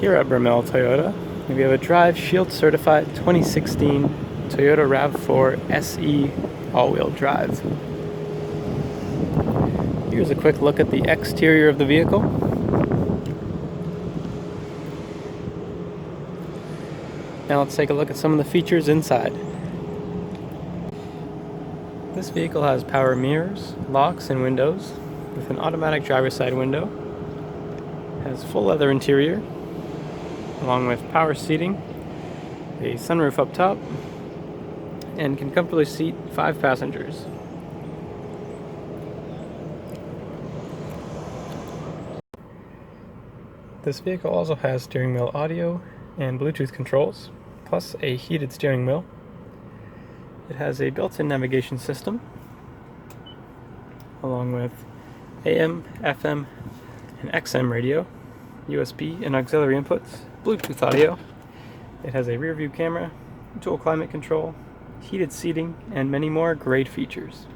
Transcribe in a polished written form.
Here at Brimell Toyota, we have a Drive Shield certified 2016 Toyota RAV4 SE all-wheel drive. Here's a quick look at the exterior of the vehicle. Now let's take a look at some of the features inside. This vehicle has power mirrors, locks, and windows with an automatic driver's side window. It has full leather interior, along with power seating, a sunroof up top, and can comfortably seat 5 passengers. This vehicle also has steering wheel audio and Bluetooth controls, plus a heated steering wheel. It has a built-in navigation system, along with AM, FM, and XM radio, USB and auxiliary inputs, Bluetooth audio. It has a rear view camera, dual climate control, heated seating, and many more great features.